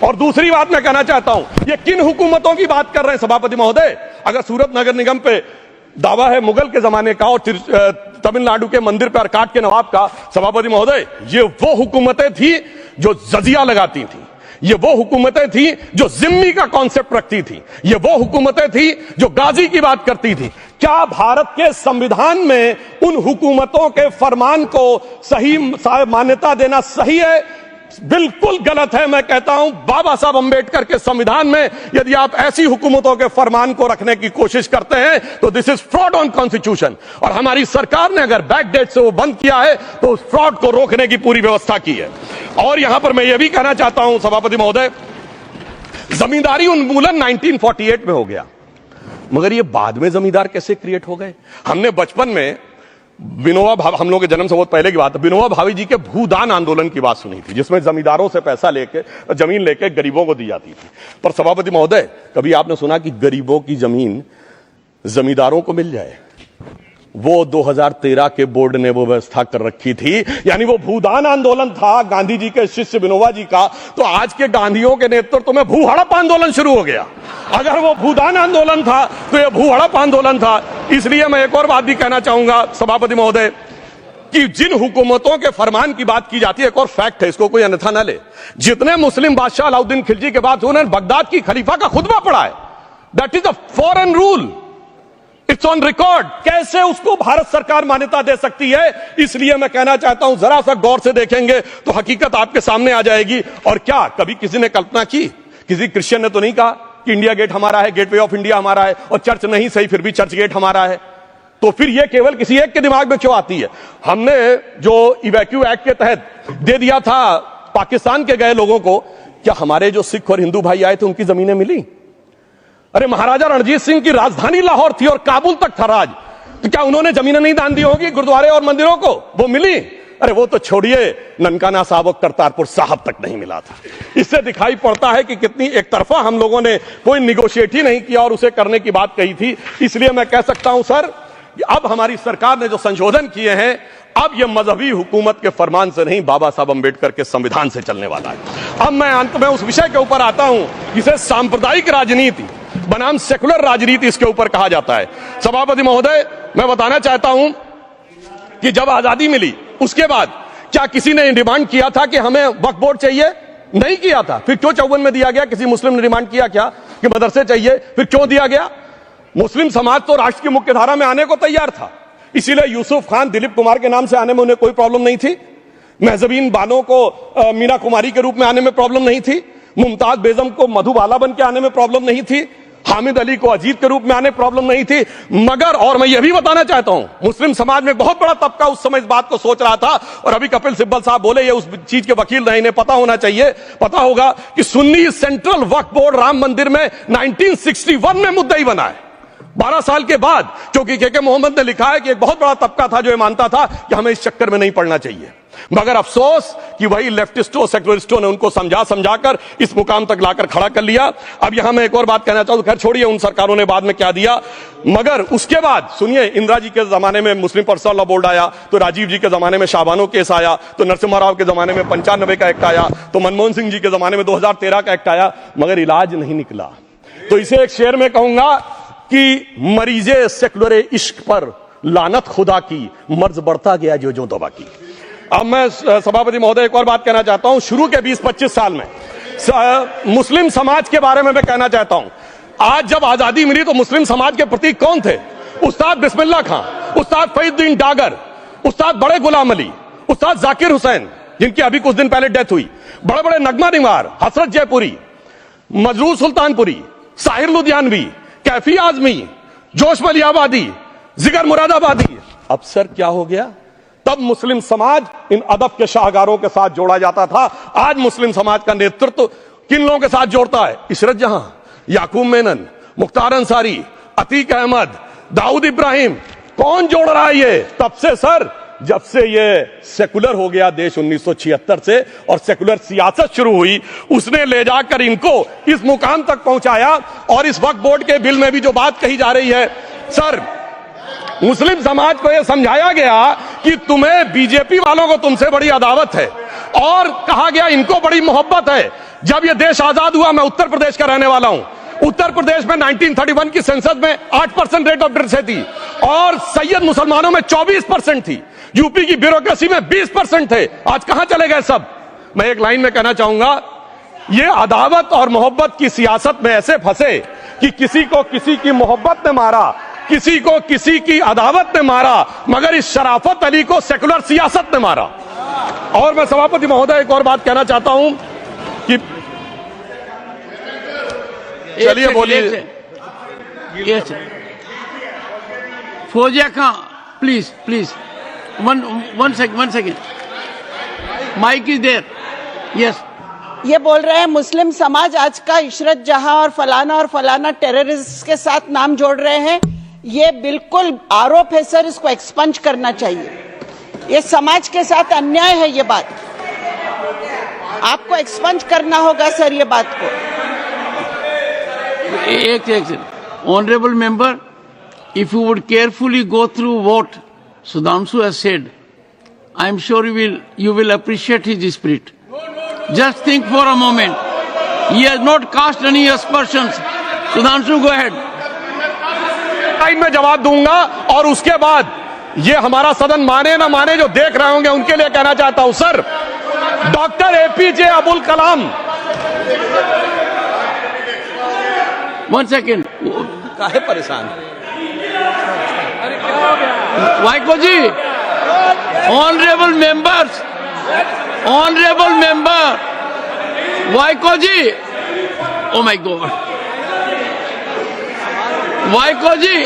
और दूसरी बात मैं कहना चाहता हूं, ये किन हुकूमतों की बात कर रहे हैं सभापति महोदय? अगर सूरत नगर निगम पे दावा है मुगल के जमाने का और तमिलनाडु के मंदिर पर अरकाट के नवाब का, सभापति महोदय ये वो हुकूमतें थी जो जजिया लगाती थी, ये वो हुकूमतें थी जो जिम्मी का कॉन्सेप्ट रखती थी, ये वो हुकूमतें थी जो गाजी की बात करती थी। क्या भारत के संविधान में उन हुकूमतों के फरमान को सही मान्यता देना सही है? बिल्कुल गलत है। मैं कहता हूं बाबा साहब अंबेडकर के संविधान में यदि आप ऐसी हुकूमतों के फरमान को रखने की कोशिश करते हैं तो this is fraud on constitution, और हमारी सरकार ने अगर बैकडेट से वो बंद किया है तो उस फ्रॉड को रोकने की पूरी व्यवस्था की है। और यहां पर मैं ये भी कहना चाहता हूं सभापति महोदय, जमींदारी उन्मूलन 1948 में हो गया, मगर ये बाद में जमींदार कैसे क्रिएट हो गए? हमने बचपन में विनोबा भावे, हम लोग के जन्म से बहुत पहले की बात है, विनोबा भावे जी के भूदान आंदोलन की बात सुनी थी, जिसमें जमींदारों से पैसा लेके जमीन लेके गरीबों को दी जाती थी। पर सभापति महोदय, कभी आपने सुना कि गरीबों की जमीन जमींदारों को मिल जाए? वो 2013 के बोर्ड ने वो व्यवस्था कर रखी थी, यानी वो भूदान आंदोलन था गांधी जी के शिष्य विनोबा जी का, तो आज के गांधियों के नेतृत्व में भू हड़प आंदोलन शुरू हो गया। अगर वो भूदान आंदोलन था तो ये भू हड़प आंदोलन था। इसलिए मैं एक और बात भी कहना चाहूंगा सभापति महोदय कि जिन हुकूमतों के फरमान की बात की जाती है, एक और फैक्ट है, इसको कोई अन्यथा न ले, जितने मुस्लिम बादशाह अलाउद्दीन खिलजी के बाद उन्होंने बगदाद की खलीफा का खुतबा पढ़ा है, that is a foreign rule, it's on record. कैसे उसको भारत सरकार मान्यता दे सकती है? इसलिए मैं कहना चाहता हूं जरा सा गौर से देखेंगे तो हकीकत आपके सामने आ जाएगी। और क्या कभी किसी ने कल्पना की, किसी क्रिश्चियन ने तो नहीं कहा कि इंडिया गेट हमारा है, गेटवे ऑफ इंडिया हमारा है, और चर्च नहीं सही फिर भी चर्च गेट हमारा है? तो फिर यह केवल किसी एक के दिमाग में क्यों आती है? हमने जो इवैक्यू एक्ट के तहत दे दिया था पाकिस्तान के गए लोगों को, क्या हमारे जो सिख और हिंदू भाई आए थे उनकी जमीनें मिली? अरे महाराजा रणजीत सिंह की राजधानी लाहौर थी और काबुल तक था राज, तो क्या उन्होंने जमीनें नहीं दान दी होगी गुरुद्वारे और मंदिरों को? वो मिली? अरे वो तो छोड़िए, ननकाना साहब और करतारपुर साहब तक नहीं मिला था। इससे दिखाई पड़ता है कि कितनी एक तरफा हम लोगों ने कोई निगोशिएट ही नहीं किया और उसे करने की बात कही थी। इसलिए मैं कह सकता हूं सर, अब हमारी सरकार ने जो संशोधन किए हैं, अब यह मजहबी हुकूमत के फरमान से नहीं, बाबा साहब अंबेडकर के संविधान से चलने वाला है। अब मैं अंत में उस विषय के ऊपर आता हूं जिसे सांप्रदायिक राजनीति बनाम सेकुलर राजनीति इसके ऊपर कहा जाता है। सभापति महोदय, मैं बताना चाहता हूं कि जब आजादी मिली उसके बाद क्या किसी ने डिमांड किया था कि हमें वक्फ बोर्ड चाहिए? नहीं किया था। फिर क्यों 54 में दिया गया? किसी मुस्लिम ने डिमांड किया क्या कि मदरसे चाहिए? फिर क्यों दिया गया? मुस्लिम समाज तो राष्ट्र की मुख्य धारा में आने को तैयार था, इसीलिए यूसुफ खान, दिलीप कुमार के नाम से आने में उन्हें कोई प्रॉब्लम नहीं थी। महजबीन बानो को मीना कुमारी के रूप में आने में प्रॉब्लम नहीं थी। मुमताज बेगम को मधुबाला बन के आने में प्रॉब्लम नहीं थी। हामिद अली को अजीत के रूप में आने प्रॉब्लम नहीं थी। मगर, और मैं यह भी बताना चाहता हूं, मुस्लिम समाज में बहुत बड़ा तबका उस समय इस बात को सोच रहा था, और अभी कपिल सिब्बल साहब बोले, ये उस चीज के वकील नहीं, इन्हें पता होना चाहिए, पता होगा कि सुन्नी सेंट्रल वक्फ बोर्ड राम मंदिर में 1961 में मुद्दई बना है, 12 साल के बाद, क्योंकि के मोहम्मद ने लिखा है कि एक बहुत बड़ा तबका था जो ये मानता था कि हमें इस चक्कर में नहीं पड़ना चाहिए। मगर अफसोस कि वही लेफ्टिस्टों, सेकुलरिस्टों ने उनको समझाकर इस मुकाम तक लाकर खड़ा कर लिया। अब यहां मैं एक और बात कहना चाहूं, खैर छोड़िए उन सरकारों ने बाद में क्या दिया, मगर उसके बाद सुनिए, इंदिरा जी के जमाने में मुस्लिम पर्सनल लॉ बोर्ड आया, तो राजीव जी के जमाने में शाबानो केस आया, तो नरसिम्हा राव के जमाने में 95 का एक्ट आया, तो मनमोहन सिंह जी के जमाने में 2013 का एक्ट आया, मगर इलाज नहीं निकला। तो इसे एक शेर में कहूंगा कि मरीजे सेकुलर इश्क पर लानत खुदा की, मर्ज बढ़ता गया जो दवा की। अब मैं सभापति महोदय एक और बात कहना चाहता हूं, शुरू के 20-25 साल में मुस्लिम समाज के बारे में मैं कहना चाहता हूं। आज जब आजादी मिली तो मुस्लिम समाज के प्रतीक कौन थे? उस्ताद बिस्मिल्लाह खां, उस्ताद फरीदुद्दीन डागर, उस्ताद बड़े गुलाम अली, उस्ताद जाकिर हुसैन, जिनकी अभी कुछ दिन पहले डेथ हुई, बड़े बड़े नगमा निवार, हसरत जयपुरी, मजरूर सुल्तानपुरी, साहिर लुधियानवी, कैफी आजमी, जोश मलियाबादी, जिगर मुरादाबादी। अब सर क्या हो गया? तब मुस्लिम समाज इन अदब के शाहकारों के साथ जोड़ा जाता था। आज मुस्लिम समाज का नेतृत्व किन लोगों के साथ जोड़ता है? इशरत जहां, याकूब मेनन, मुख्तार अंसारी, अतीक अहमद, दाऊद इब्राहिम। कौन जोड़ रहा है ये? तब से सर, जब से ये सेकुलर हो गया देश 1976 से और सेकुलर सियासत शुरू हुई, उसने ले जाकर इनको इस मुकाम तक पहुंचाया। और इस वक्फ बोर्ड के बिल में भी जो बात कही जा रही है सर, मुस्लिम समाज को यह समझाया गया कि तुम्हें बीजेपी वालों को तुमसे बड़ी अदावत है, और कहा गया इनको बड़ी मोहब्बत है। जब यह देश आजाद हुआ, मैं उत्तर प्रदेश का रहने वाला हूं, उत्तर प्रदेश में 1931 की संसद में 8% रेट ऑफ डेथ थी और सैयद मुसलमानों में 24% थी। यूपी की ब्यूरोक्रेसी में 20% थे। आज कहां चले गए सब? मैं एक लाइन में कहना चाहूंगा, ये अदावत और मोहब्बत की सियासत में ऐसे फंसे कि किसी को किसी की मोहब्बत ने मारा, किसी को किसी की अदावत ने मारा, मगर इस शराफत अली को सेकुलर सियासत ने मारा। और मैं सभापति महोदय एक और बात कहना चाहता हूं कि चलिए बोलिए। Fauzia Khan, please one second, mike is there. Yes, ये बोल रहे हैं मुस्लिम समाज आज का इशरत जहां और फलाना टेररिस्ट के साथ नाम जोड़ रहे हैं। ये बिल्कुल आरोप है सर, इसको एक्सपंज करना चाहिए। ये समाज के साथ अन्याय है। ये बात आपको एक्सपंज करना होगा सर, ये बात को। एक honourable member, if you would carefully go through what Sudhanshu has said, I am sure you will appreciate his spirit. Just think for a moment. He has not cast any aspersions. Sudhanshu, go ahead. Time में जवाब दूंगा और उसके बाद ये हमारा सदन माने ना माने, जो देख रहे होंगे उनके लिए कहना चाहता हूं sir, doctor APJ Abdul Kalam. One second. काहे परेशान? Vaiko ji, honourable member, Vaiko ji, oh my God, Vaiko ji,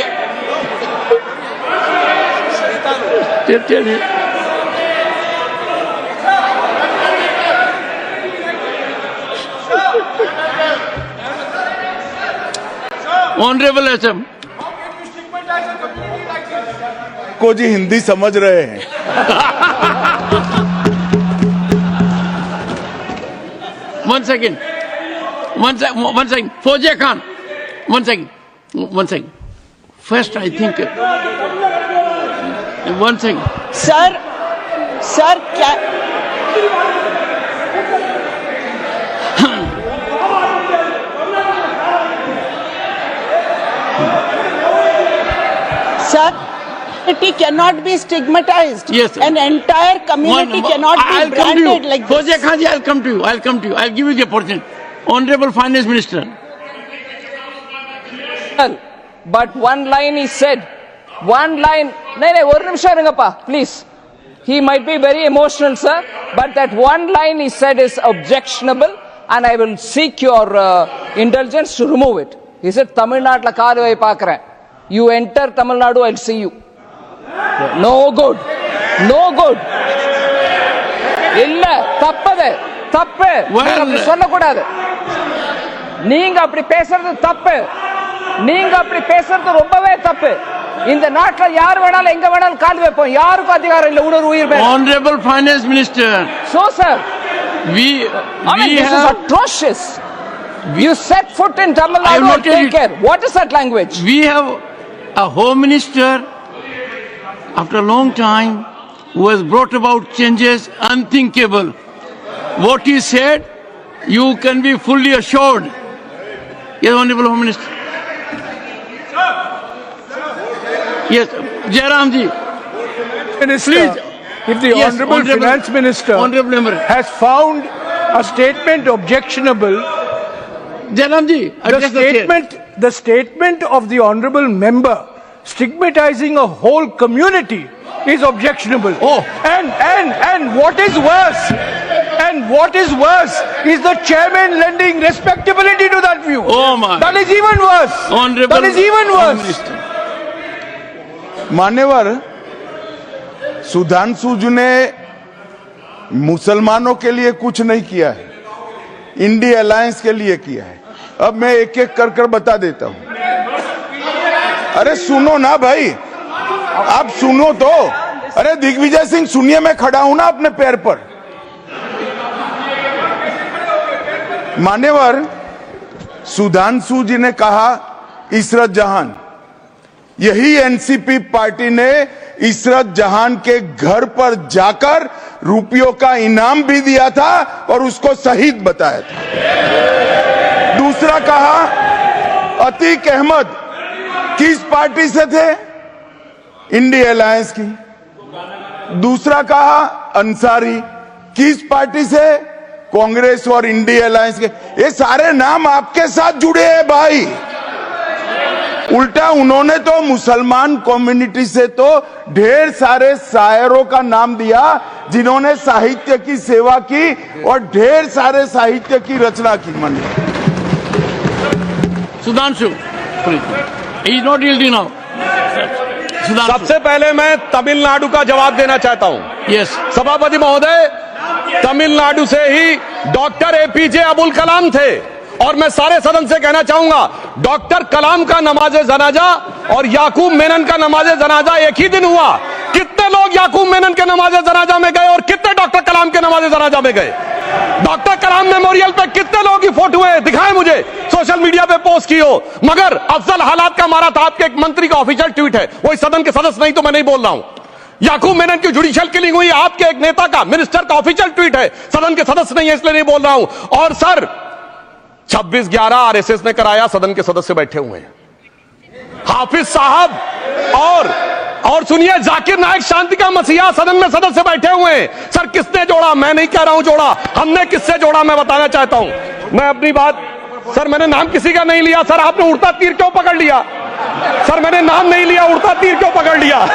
honourable SM को जी हिंदी समझ रहे हैं। One second. Fauziya Khan, one second. First, I think, one second. Sir क्या sir, community cannot be stigmatized. Yes, sir. An entire community cannot be branded like this. Fauziya Khan ji, I'll come to you. I'll give you the opportunity. Honorable Finance Minister. But one line he said, one line, please. He might be very emotional, sir, but that one line he said is objectionable and I will seek your indulgence to remove it. He said, Tamil Nadu la kaaduvai paakren. You enter Tamil Nadu, I'll see you. No good. No good. இல்ல தப்பது தப்பு சொல்லக்கூடாது. நீங்க அப்படி பேசுறது தப்பு. நீங்க அப்படி பேசுறது ரொம்பவே தப்பு. இந்த நாட்டுல யார் வேணாலும் எங்க வேணாலும் கால் வைப்போம். யாருக்கும் அதிகாரம் இல்ல ஒரு உயிர் மேல. Honorable Finance Minister. So sir, this is atrocious. You set foot in Tamil Nadu and take care. What is that language? We have a Home Minister after a long time who has brought about changes unthinkable. What he said, you can be fully assured. Yes, Honorable Home Minister. Yes, Jairam ji. Minister, Please. if the Yes, Honorable Finance Minister has found a statement objectionable, Jairam ji, the statement of the Honorable Member stigmatizing a whole community is objectionable. Oh. And what is worse is the chairman lending respectability to that view. Oh my. That is even worse. Honorable That is even Home worse. Minister. मान्यवर, सुधांशु जी ने मुसलमानों के लिए कुछ नहीं किया है, India alliance के लिए किया है। अब मैं एक एक कर बता देता हूं। अरे सुनो ना भाई, आप सुनो तो। अरे दिग्विजय सिंह सुनिए, मैं खड़ा हूं ना अपने पैर पर। मान्यवर, सुधांशु जी ने कहा इशरत जहान, यही एनसीपी पार्टी ने इशरत जहान के घर पर जाकर रुपयों का इनाम भी दिया था और उसको शहीद बताया था। दूसरा कहा अतीक अहमद किस पार्टी से थे? इंडिया अलायंस की। दूसरा कहा अंसारी किस पार्टी से? कांग्रेस और इंडिया अलायंस के। ये सारे नाम आपके साथ जुड़े हैं भाई। उल्टा उन्होंने तो मुसलमान कम्युनिटी से तो ढेर सारे शायरों का नाम दिया जिन्होंने साहित्य की सेवा की और ढेर सारे साहित्य की रचना की। मन Sudhanshu, he is not yielding now. Sudhanshu. सबसे पहले मैं तमिलनाडु का जवाब देना चाहता हूं। Yes. सभापति महोदय, तमिलनाडु से ही डॉक्टर एपीजे अब्दुल कलाम थे और मैं सारे सदन से कहना चाहूंगा डॉक्टर कलाम का नमाजे जनाजा और याकूब मेनन का नमाजे जनाजा एक ही दिन हुआ। कितने लोग याकूब मेनन के नमाजे जनाजा में गए और कितने डॉक्टर कलाम के नमाजे जनाजा में गए? डॉक्टर कलाम मेमोरियल पे कितने लोगों की फोटो है? दिखाएं मुझे, सोशल मीडिया पे पोस्ट की हो। मगर अफजल हालात का मारा था आपके एक मंत्री का ऑफिशियल ट्वीट है, वो इस सदन के सदस्य नहीं तो मैं नहीं बोल रहा हूं। याकूब मेनन की जुडिशियल किलिंग हुई आपके एक नेता का, मिनिस्टर का ऑफिशियल ट्वीट है, सदन के सदस्य नहीं है इसलिए नहीं बोल रहा हूं। और सर 26/11 आरएसएस ने कराया, सदन के सदस्य बैठे हुए हैं। हाफिज साहब और सुनिए जाकिर नायक शांति का मसीहा सदन में सदस्य बैठे हुए हैं। सर किसने जोड़ा? मैं नहीं कह रहा हूं जोड़ा, हमने किससे जोड़ा मैं बताना चाहता हूं। मैं अपनी बात, सर मैंने नाम किसी का नहीं लिया। सर आपने उड़ता तीर क्यों पकड़ लिया? सर मैंने नाम नहीं लिया, उड़ता तीर क्यों पकड़ लिया?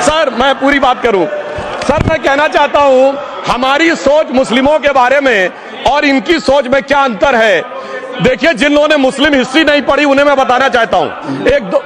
सर मैं पूरी बात करूं। सर मैं कहना चाहता हूं हमारी सोच मुस्लिमों के बारे में और इनकी सोच में क्या अंतर है। देखिए जिन लोगों ने मुस्लिम हिस्ट्री नहीं पढ़ी उन्हें मैं बताना चाहता हूं। एक दो